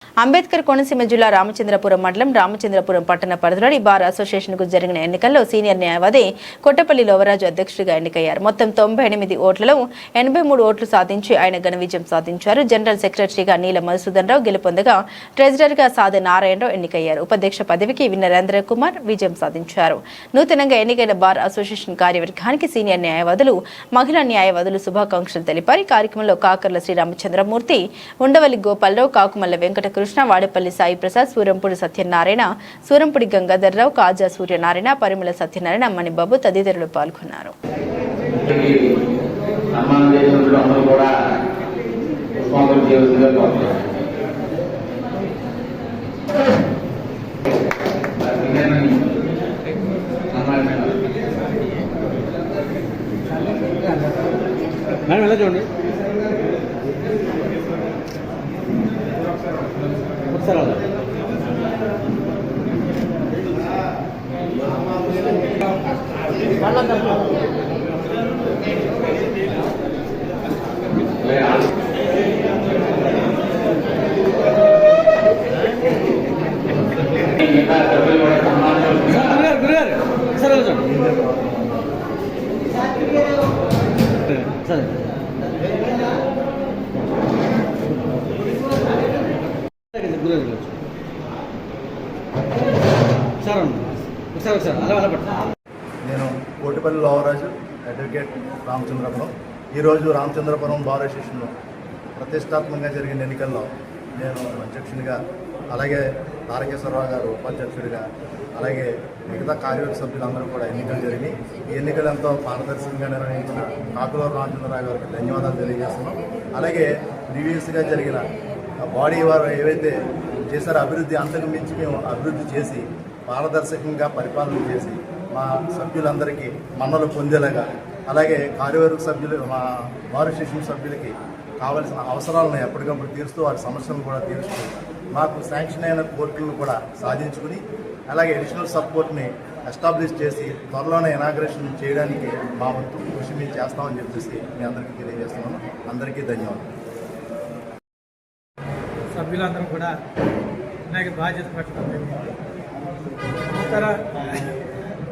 అంబేద్కర్ కోనసీమ జిల్లా రామచంద్రపురం మండలం రామచంద్రపురం పట్టణ పరిధిలోని బార్ అసోసియేషన్కు జరిగిన ఎన్నికల్లో సీనియర్ న్యాయవాది కొట్టపల్లి లోవరాజు అధ్యక్షుడిగా ఎన్నికయ్యారు. మొత్తం 98 ఓట్లలో 83 ఓట్లు సాధించి ఆయన ఘన విజయం సాధించారు. జనరల్ సెక్రటరీగా నీల మధుసూదన్ రావు గెలుపొందగా ట్రెజరర్గా సాధె నారాయణరావు ఎన్నికయ్యారు. ఉపాధ్యక్ష పదవికి వి నరేంద్ర కుమార్ విజయం సాధించారు. నూతనంగా ఎన్నికైన బార్ అసోసియేషన్ కార్యవర్గానికి సీనియర్ న్యాయవాదులు, మహిళా న్యాయవాదులు శుభాకాంక్షలు తెలిపారు. కార్యక్రమంలో కాకర్ల శ్రీరామచంద్రమూర్తి, ఉండవల్లి గోపాలరావు, కాకుమల్ల వెంకటకృష్ణ, వాడపల్లి సాయి ప్రసాద్, సూరంపూడి సత్యనారాయణ, సూరంపూడి గంగాధర్రావు, కాజా సూర్యనారాయణ, పరిమళ సత్యనారాయణ, మణిబాబు తదితరులు పాల్గొన్నారు. చూడండి సరే నేను కోటిపల్లి లోవరాజు, అడ్వకేట్, రామచంద్రపురం. ఈరోజు రామచంద్రపురం బార్ అసోసియేషన్లో ప్రతిష్టాత్మకంగా జరిగిన ఎన్నికల్లో నేను అధ్యక్షునిగా, అలాగే తారకేశ్వరరావు గారు ఉపాధ్యక్షుడిగా, అలాగే మిగతా కార్యవర్గ సభ్యులందరూ కూడా ఎన్నికలు జరిగినాయి. ఈ ఎన్నికలు ఎంతో పారదర్శకంగా నిర్వహించిన కాకులూరు రామచంద్రరావు గారికి ధన్యవాదాలు తెలియజేస్తున్నాం. అలాగే ప్రీవియస్గా జరిగిన బాడీ వారు ఏవైతే చేశారో అభివృద్ధి అంతకు మించి మేము అభివృద్ధి చేసి పారదర్శకంగా పరిపాలన చేసి మా సభ్యులందరికీ మన్నలు పొందేలాగా, అలాగే కార్యవర్గ సభ్యులు, మా బార్ అసోసియేషన్ సభ్యులకి కావలసిన అవసరాలను ఎప్పటికప్పుడు తీరుస్తూ వారి సమస్యలను కూడా తీరుస్తూ మాకు శాంక్షన్ అయిన కోర్టులను కూడా సాధించుకుని, అలాగే అడిషనల్ సపోర్ట్ని ఎస్టాబ్లిష్ చేసి త్వరలోనే ఇనాగ్రేషన్ చేయడానికి మా వంతు కృషి మేము చేస్తామని చెప్పేసి మీ అందరికీ తెలియజేస్తున్నాను. అందరికీ ధన్యవాదాలు. సభ్యులందరూ కూడా నాకు బాధ్యత పట్టుకుంటుంది. ఉత్తర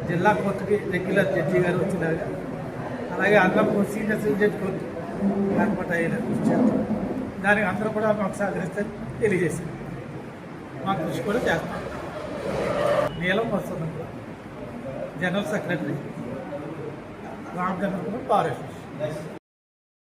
జిల్లా కోర్టుకి రెగ్యులర్ జడ్జి గారు వచ్చినారు. అలాగే అన్నప్పుడు సీనియర్ సివిల్ జడ్జి కోర్టు ఏర్పాటు అయ్యేలా కృషి చేస్తాం. దానికి అందరూ కూడా మాకు సహకరిస్తే తెలియజేశారు. మా కృషి కూడా చేస్తాం. నీలం వస్తుంది general secretary, Ramachandrapuram bar association.